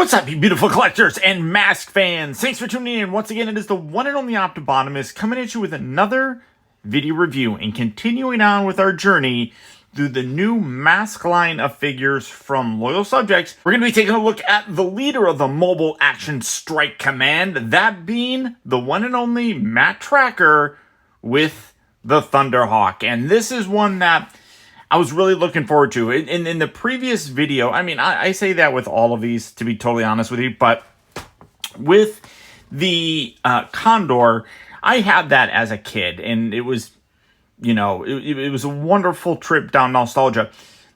What's up, you beautiful collectors and M.A.S.K fans? Thanks for tuning in. Once again, it is the one and only Optibotimus coming at you with another video review and continuing on with our journey through the new M.A.S.K line of figures from Loyal Subjects. We're going to be taking a look at the leader of the Mobile Action Strike Command, that being the one and only Matt Tracker with the Thunderhawk. And this is one that I was really looking forward to. In the previous video, I mean, I say that with all of these, to be totally honest with you, but with the Condor, I had that as a kid, and it was, you know, it was a wonderful trip down nostalgia.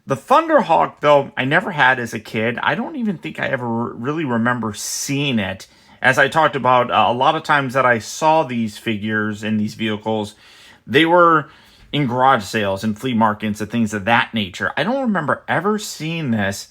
The Thunderhawk, though, I never had as a kid. I don't even think I ever really remember seeing it. As I talked about, a lot of times that I saw these figures in these vehicles, they were in garage sales and flea markets and things of that nature. I don't remember ever seeing this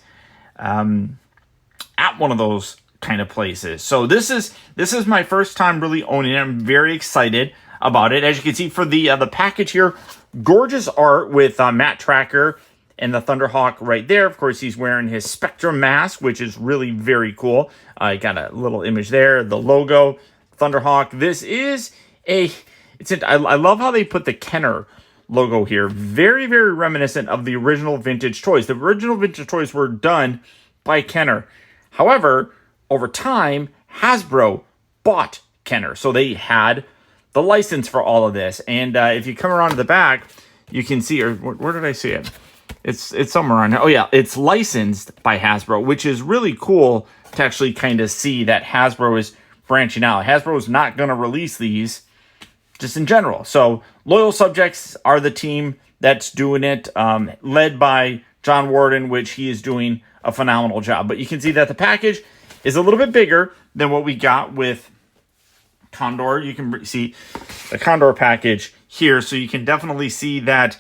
at one of those kind of places. So this is my first time really owning it. I'm very excited about it. As you can see for the package here, gorgeous art with Matt Tracker and the Thunderhawk right there. Of course, he's wearing his Spectrum mask, which is really very cool. I got a little image there, the logo, Thunderhawk. This is I love how they put the Kenner logo here. Very, very reminiscent of the original vintage toys. The original vintage toys were done by Kenner. However, over time, Hasbro bought Kenner. So they had the license for all of this. And if you come around to the back, you can see, or where did I see it? It's somewhere on here. Oh yeah, it's licensed by Hasbro, which is really cool to actually kind of see that Hasbro is branching out. Hasbro is not going to release these just in general. So Loyal Subjects are the team that's doing it, led by John Warden, which he is doing a phenomenal job. But you can see that the package is a little bit bigger than what we got with Condor. You can see the Condor package here, so you can definitely see that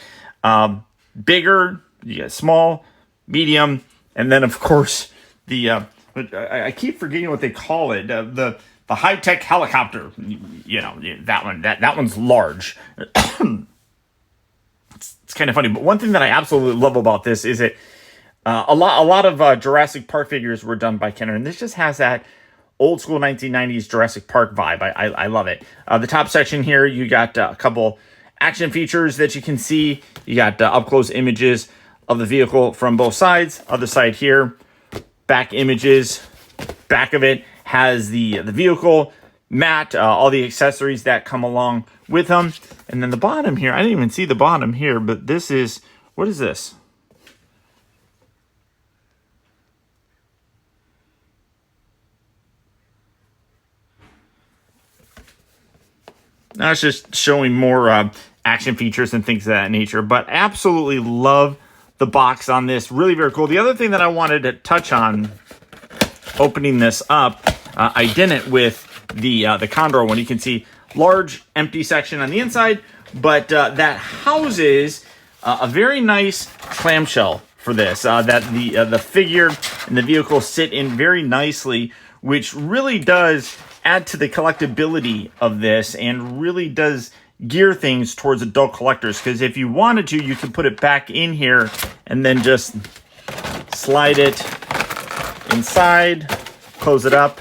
bigger, you got small, medium, and then of course the I keep forgetting what they call it, the high-tech helicopter. You know, that one's large. It's kind of funny, but one thing that I absolutely love about this is it a lot of Jurassic Park figures were done by Kenner, and this just has that old school 1990s Jurassic Park vibe. I love it. The top section here, you got a couple action features that you can see. You got up-close images of the vehicle from both sides. Other side here, back images. Back of it has the vehicle, Matt, all the accessories that come along with them. And then the bottom here, I didn't even see the bottom here, but this is, what is this? Now it's just showing more action features and things of that nature, but absolutely love the box on this. Really very cool. The other thing that I wanted to touch on opening this up, I didn't with the Condor one. You can see large empty section on the inside, but that houses a very nice clamshell for this, that the figure and the vehicle sit in very nicely, which really does add to the collectability of this and really does gear things towards adult collectors. Because if you wanted to, you could put it back in here and then just slide it inside, close it up,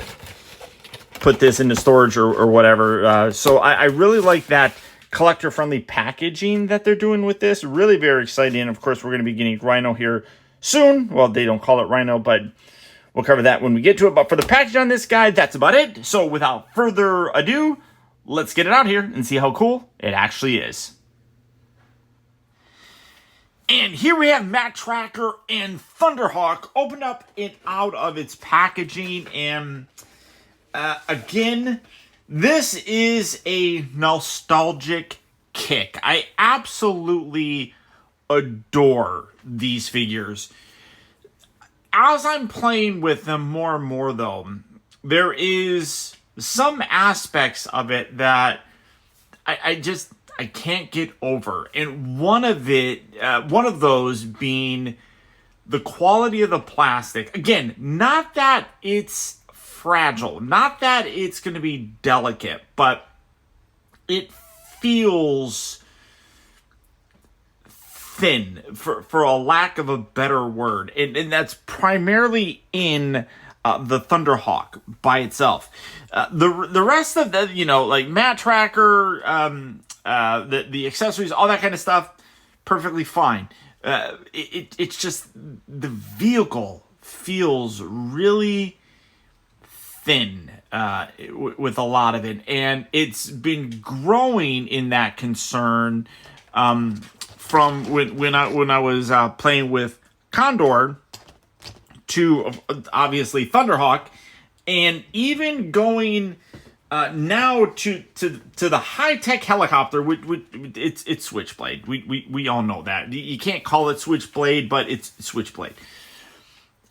put this into storage or whatever. So I really like that collector-friendly packaging that they're doing with this. Really very exciting. And of course, we're going to be getting Rhino here soon. Well, they don't call it Rhino, but we'll cover that when we get to it. But for the package on this guy, that's about it. So without further ado, let's get it out here and see how cool it actually is. And here we have Matt Tracker and Thunderhawk opened up and out of its packaging. And again, this is a nostalgic kick. I absolutely adore these figures. As I'm playing with them more and more, though, there is some aspects of it that I can't get over. And one of those being the quality of the plastic. Again, not that it's fragile, not that it's going to be delicate, but it feels thin, for a lack of a better word. And that's primarily in the Thunderhawk by itself. The rest of the, like mat tracker, the accessories, all that kind of stuff, perfectly fine. It's just the vehicle feels really thin with a lot of it, and it's been growing in that concern from when I was playing with Condor to obviously Thunderhawk, and even going now to the high-tech helicopter. It's Switchblade. We all know that. You can't call it Switchblade, but it's Switchblade.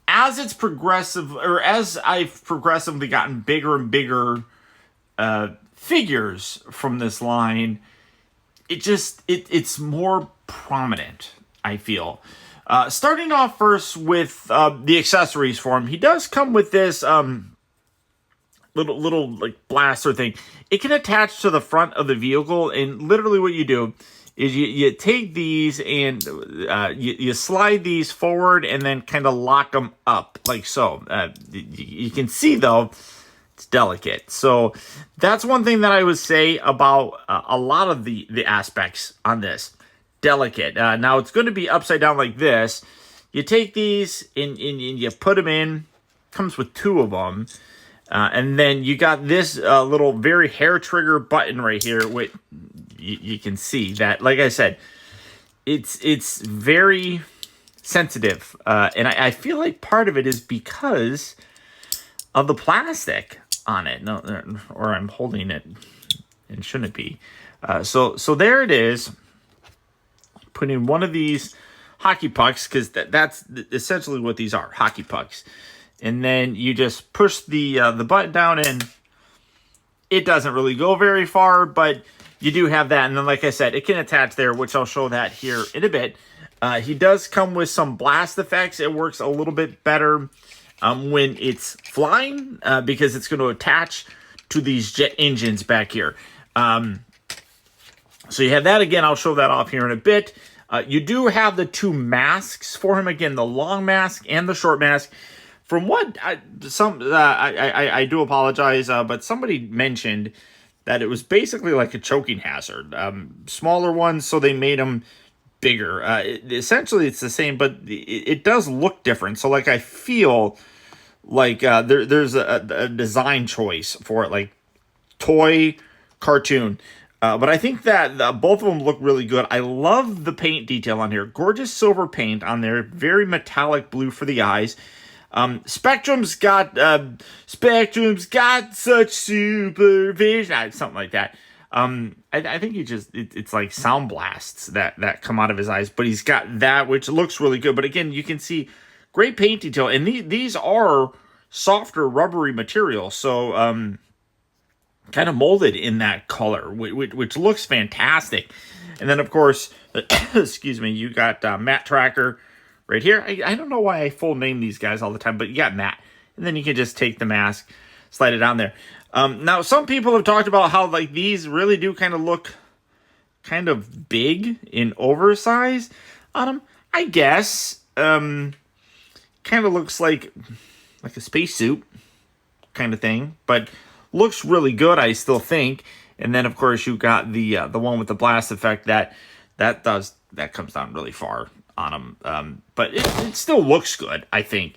As it's progressive, or as I've progressively gotten bigger and bigger figures from this line, it's more prominent, I feel. Starting off first with the accessories for him, he does come with this little like blaster thing. It can attach to the front of the vehicle, and literally what you do is you take these and you slide these forward and then kind of lock them up like so. You can see though, it's delicate. So that's one thing that I would say about a lot of the aspects on this. Delicate. Now it's going to be upside down like this. You take these and you put them in. Comes with 2 of them. And then you got this little very hair trigger button right here, which you can see that, like I said, it's very sensitive. And I feel like part of it is because of the plastic on it. No, or I'm holding it and shouldn't be. So there it is. Put in one of these hockey pucks, because that's essentially what these are, hockey pucks. And then you just push the button down, and it doesn't really go very far, but you do have that. And then, like I said, it can attach there, which I'll show that here in a bit. He does come with some blast effects. It works a little bit better when it's flying, because it's going to attach to these jet engines back here. So you have that. Again, I'll show that off here in a bit. You do have the 2 masks for him. Again, the long mask and the short mask. From what I do apologize, but somebody mentioned that it was basically like a choking hazard. Smaller ones, so they made them bigger. Essentially, it's the same, but it does look different. So, like, I feel like there's a design choice for it, like toy, cartoon. But I think that both of them look really good. I love the paint detail on here. Gorgeous silver paint on there. Very metallic blue for the eyes. Spectrum's got such supervision. Something like that. I think it's like sound blasts that come out of his eyes. But he's got that, which looks really good. But again, you can see great paint detail. And these are softer, rubbery material. So, kind of molded in that color, which looks fantastic. And then, of course, excuse me, you got Matt Tracker right here. I don't know why I full name these guys all the time, but you got Matt. And then you can just take the mask, slide it on there. Now, some people have talked about how like these really do kind of look kind of big and oversized on them. I guess kind of looks like a spacesuit kind of thing, but looks really good, I still think. And then, of course, you got the one with the blast effect that comes down really far on them. But it still looks good, I think.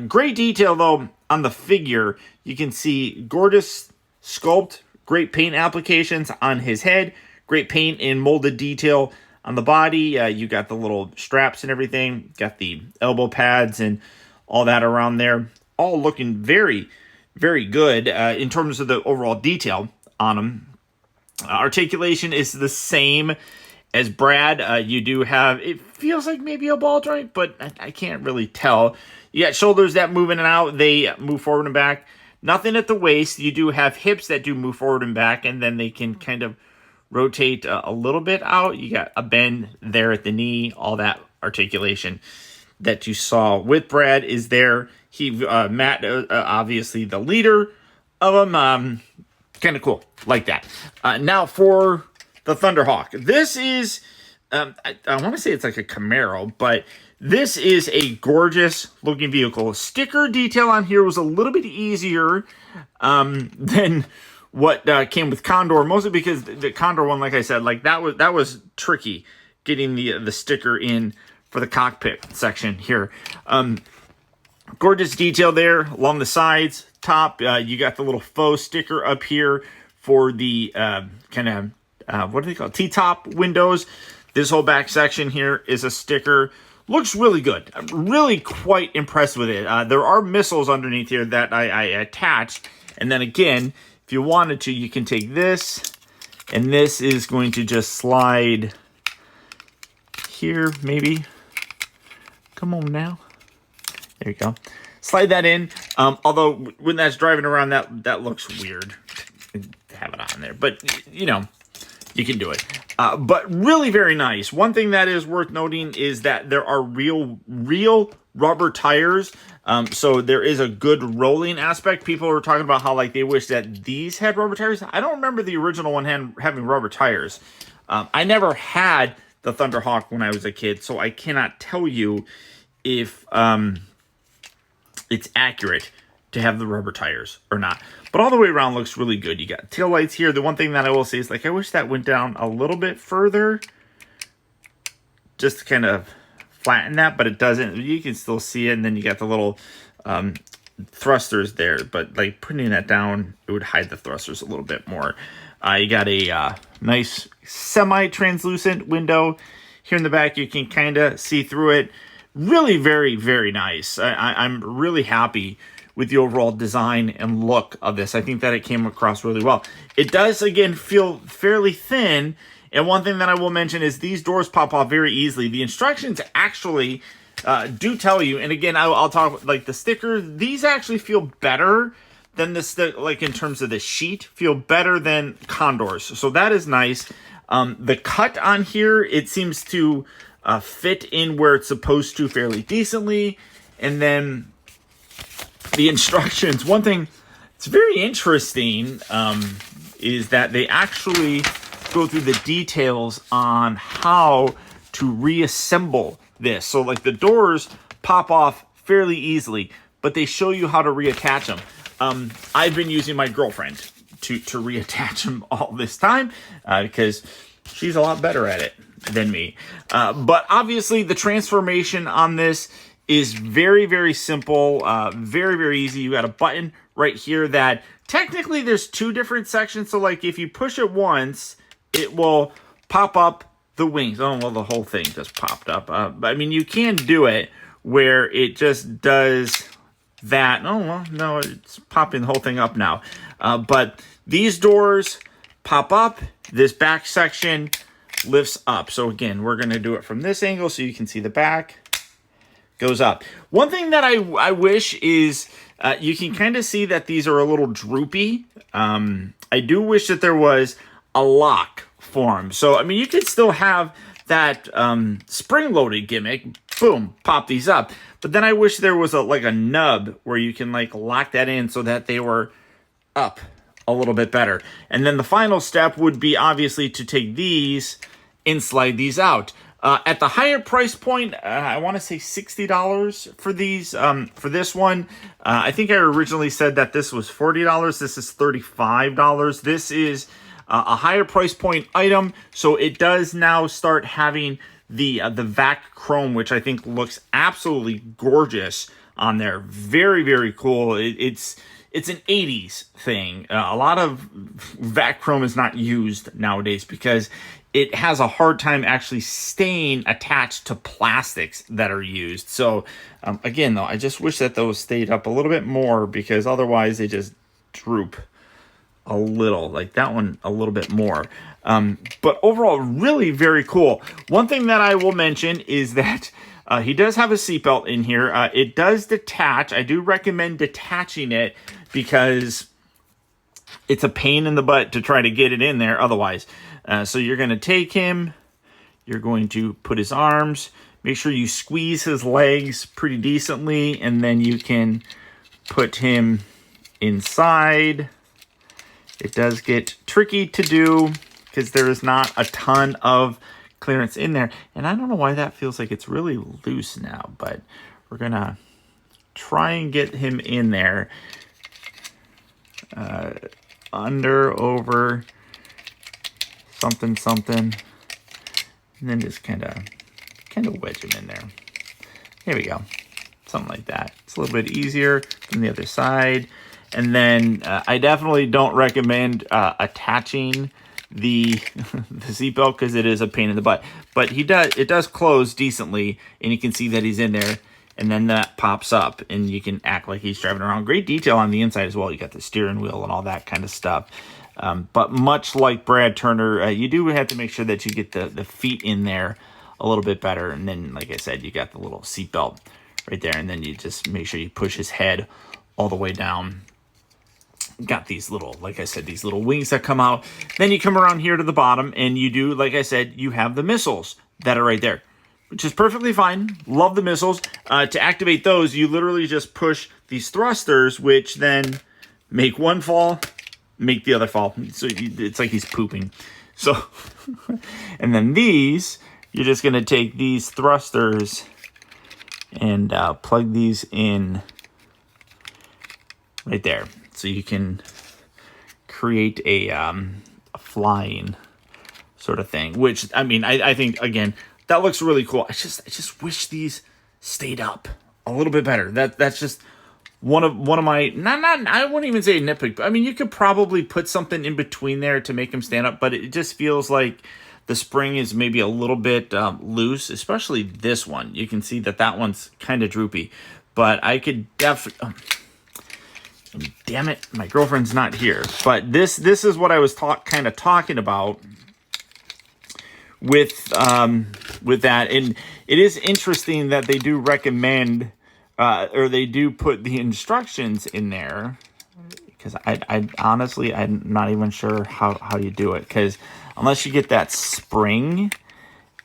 Great detail, though, on the figure. You can see gorgeous sculpt, great paint applications on his head, great paint and molded detail on the body. You got the little straps and everything. Got the elbow pads and all that around there. All looking very, very good in terms of the overall detail on them. Articulation is the same as Brad. You do have, it feels like maybe a ball joint, but I can't really tell. You got shoulders that move in and out. They move forward and back. Nothing at the waist. You do have hips that do move forward and back, and then they can kind of rotate a little bit out. You got a bend there at the knee. All that articulation that you saw with Brad is there. Matt, obviously the leader of them. Kind of cool, like that. Now for the Thunderhawk. This is I want to say it's like a Camaro, but this is a gorgeous looking vehicle. Sticker detail on here was a little bit easier than what came with Condor, mostly because the Condor one, like I said, like that was tricky getting the sticker in for the cockpit section here. Gorgeous detail there along the sides, top. You got the little faux sticker up here for the kind of what do they call it? T-top windows. This whole back section here is a sticker. Looks really good. I'm really quite impressed with it. There are missiles underneath here that I attached. And then again, if you wanted to, you can take this. And this is going to just slide here, maybe. Come on now. There you go. Slide that in. Although, when that's driving around, that looks weird to have it on there. But, you know, you can do it. But really very nice. One thing that is worth noting is that there are real rubber tires. So there is a good rolling aspect. People were talking about how like they wish that these had rubber tires. I don't remember the original one having rubber tires. I never had the Thunderhawk when I was a kid, so I cannot tell you if it's accurate to have the rubber tires or not. But all the way around looks really good. You got tail lights here. The one thing that I will say is like I wish that went down a little bit further, just to kind of flatten that, but it doesn't. You can still see it, and then you got the little thrusters there. But like putting that down, it would hide the thrusters a little bit more. You got a nice semi-translucent window here in the back. You can kind of see through it. Really very, very nice. I'm really happy with the overall design and look of this. I think that it came across really well. It does, again, feel fairly thin. And one thing that I will mention is these doors pop off very easily. The instructions actually do tell you, and again, I'll talk like the sticker. These actually feel better than like in terms of the sheet, feel better than Condor's. So that is nice. The cut on here, it seems to fit in where it's supposed to fairly decently. And then the instructions, one thing that's very interesting is that they actually go through the details on how to reassemble this. So like the doors pop off fairly easily, but they show you how to reattach them. I've been using my girlfriend to reattach them all this time because she's a lot better at it than me. But obviously the transformation on this is very, very simple, very, very easy. You got a button right here that technically there's two different sections. So like if you push it once, it will pop up the wings. Oh, well, the whole thing just popped up. But I mean, you can do it where it just does that. Oh, well, no, it's popping the whole thing up now. But these doors pop up. This back section lifts up. So again, we're going to do it from this angle so you can see the back goes up. One thing that I wish is you can kind of see that these are a little droopy. I do wish that there was a lock for them. So, I mean, you could still have that spring-loaded gimmick. Boom, pop these up. But then I wish there was like a nub where you can like lock that in so that they were up a little bit better. And then the final step would be obviously to take these and slide these out. At the higher price point, I want to say $60 for these. For this one, I think I originally said that this was $40. This is $35. This is a higher price point item, so it does now start having the VAC chrome, which I think looks absolutely gorgeous on there. Very, very cool. It's an 80s thing. A lot of VAC chrome is not used nowadays because it has a hard time actually staying attached to plastics that are used. So again, though, I just wish that those stayed up a little bit more because otherwise they just droop a little, like that one a little bit more. But overall, really very cool. One thing that I will mention is that he does have a seatbelt in here. It does detach. I do recommend detaching it because it's a pain in the butt to try to get it in there otherwise. So you're going to take him, you're going to put his arms, make sure you squeeze his legs pretty decently, and then you can put him inside. It does get tricky to do because there is not a ton of clearance in there. And I don't know why that feels like it's really loose now, but we're going to try and get him in there. Under, over, something, something. And then just kind of wedge him in there. Here we go. Something like that. It's a little bit easier than the other side. And then I definitely don't recommend attaching the the seatbelt because it is a pain in the butt. But it does close decently, and you can see that he's in there. And then that pops up, and you can act like he's driving around. Great detail on the inside as well. You got the steering wheel and all that kind of stuff. But much like Brad Turner, you do have to make sure that you get the feet in there a little bit better. And then, like I said, you got the little seatbelt right there. And then you just make sure you push his head all the way down. Got these little, like I said, these little wings that come out. Then you come around here to the bottom, and you do, like I said, you have the missiles that are right there, which is perfectly fine. Love the missiles. To activate those, you literally just push these thrusters, which then make one fall, make the other fall. So it's like he's pooping. So, and then these, you're just going to take these thrusters and plug these in right there. So you can create a flying sort of thing, which, I mean, I think, again, that looks really cool. I just wish these stayed up a little bit better. That's just one of my, not I wouldn't even say nitpick, but I mean, you could probably put something in between there to make them stand up, but it just feels like the spring is maybe a little bit loose, especially this one. You can see that one's kind of droopy, but I could definitely, damn it, my girlfriend's not here. But this is what I was kind of talking about with that. And it is interesting that they do recommend or they do put the instructions in there, because I honestly, I'm not even sure how you do it, because unless you get that spring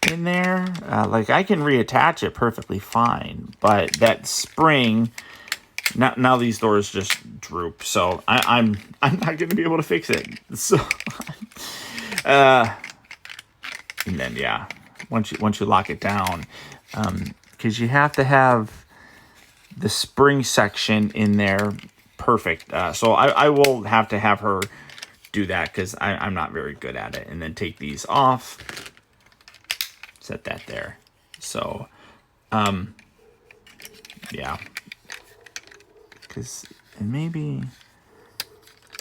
in there, like I can reattach it perfectly fine, but that spring, now these doors just droop, so I'm not going to be able to fix it. So, and then yeah, once you lock it down, because you have to have the spring section in there perfect. So I will have to have her do that, because I'm not very good at it. And then take these off, set that there. So, yeah. Because maybe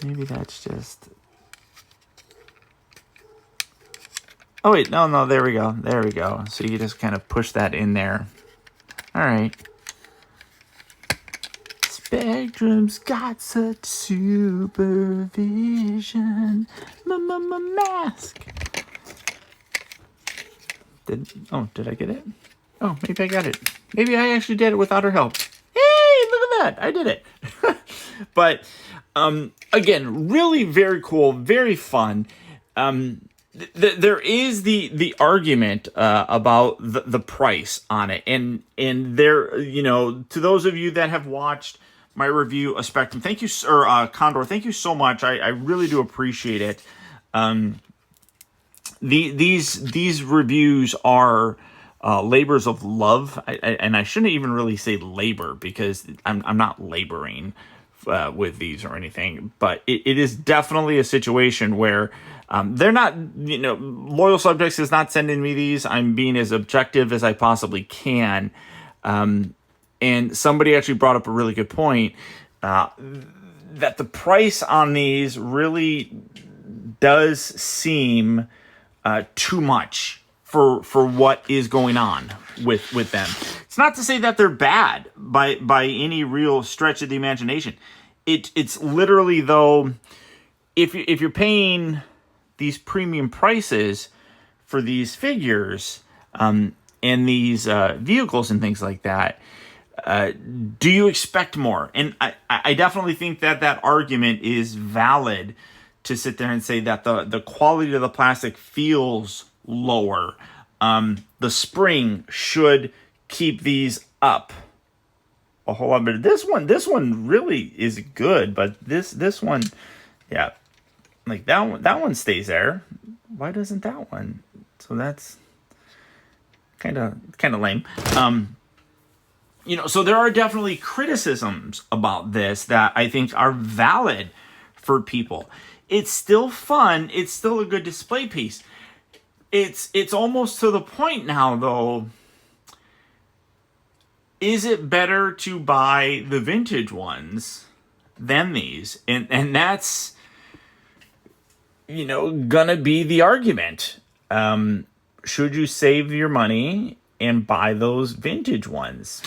that's just, oh wait, no, there we go. So you just kind of push that in there. All right. Spectrum's got such supervision. M.A.S.K. Did I get it? Oh, maybe I got it. Maybe I actually did it without her help. Look at that, I did it. But again, really very cool, very fun. There is the argument about the price on it, and there, you know, to those of you that have watched my review of Spectrum, thank you, or Condor, thank you so much. I really do appreciate it. These reviews are labors of love, and I shouldn't even really say labor, because I'm not laboring with these or anything, but it is definitely a situation where they're not, you know, Loyal Subjects is not sending me these. I'm being as objective as I possibly can. And somebody actually brought up a really good point, that the price on these really does seem too much for what is going on with them. It's not to say that they're bad by any real stretch of the imagination. It's literally, though, if you're paying these premium prices for these figures and these vehicles and things like that, do you expect more? And I definitely think that argument is valid, to sit there and say that the quality of the plastic feels lower. The spring should keep these up a whole lot better. This one really is good, but this one, yeah, like that one stays there. Why doesn't that one? So that's kind of lame. You know, so there are definitely criticisms about this that I think are valid for people. It's still fun. It's still a good display piece. It's almost to the point now, though. Is it better to buy the vintage ones than these? And that's, you know, gonna be the argument. Should you save your money and buy those vintage ones?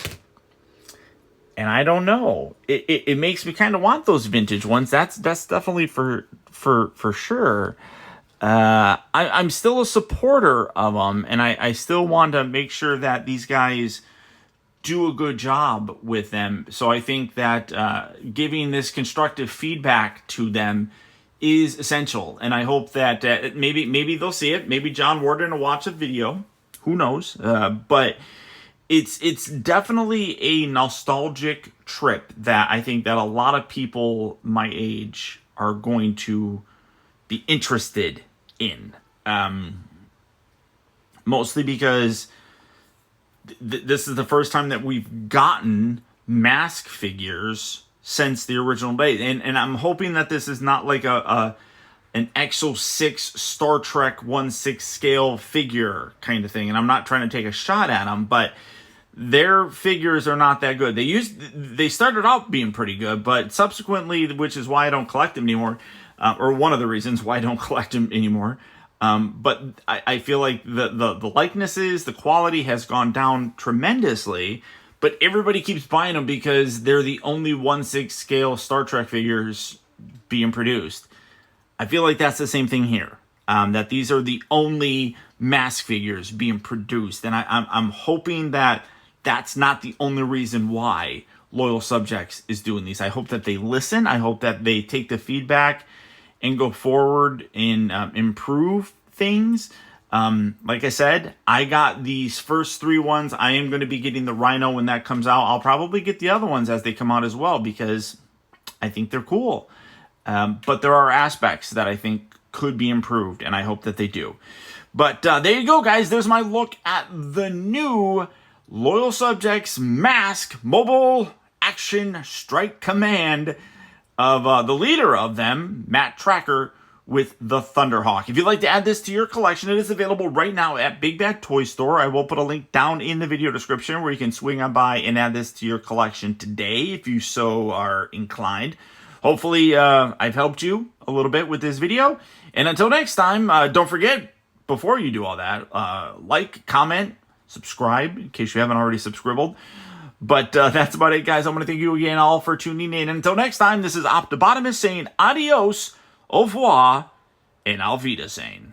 And I don't know. It makes me kind of want those vintage ones. That's definitely for sure. I'm still a supporter of them, and I still want to make sure that these guys do a good job with them. So I think that giving this constructive feedback to them is essential, and I hope that maybe they'll see it. Maybe John Warden will watch a video. Who knows? But it's definitely a nostalgic trip that I think that a lot of people my age are going to be interested in. Mostly because this is the first time that we've gotten M.A.S.K figures since the original days. And I'm hoping that this is not like an Exo 6 Star Trek 1/6 scale figure kind of thing. And I'm not trying to take a shot at them, but their figures are not that good. They started out being pretty good, but subsequently, which is why I don't collect them anymore, or one of the reasons why I don't collect them anymore. But I feel like the likenesses, the quality has gone down tremendously, but everybody keeps buying them because they're the only 1/6 scale Star Trek figures being produced. I feel like that's the same thing here. That these are the only M.A.S.K figures being produced, and I'm hoping that that's not the only reason why Loyal Subjects is doing these. I hope that they listen. I hope that they take the feedback and go forward and improve things. Like I said, I got these first 3 ones. I am going to be getting the Rhino when that comes out. I'll probably get the other ones as they come out as well because I think they're cool. But there are aspects that I think could be improved, and I hope that they do. But there you go, guys. There's my look at the new Loyal Subjects M.A.S.K Mobile Action Strike Command of the leader of them, Matt Tracker, with the Thunderhawk. If you'd like to add this to your collection, it is available right now at Big Bad Toy Store. I will put a link down in the video description where you can swing on by and add this to your collection today if you so are inclined. Hopefully, I've helped you a little bit with this video. And until next time, don't forget, before you do all that, like, comment, subscribe, in case you haven't already subscribed. But that's about it, guys. I'm going to thank you again all for tuning in. And until next time, this is Optibotimus saying adios, au revoir, and auf Wiedersehen.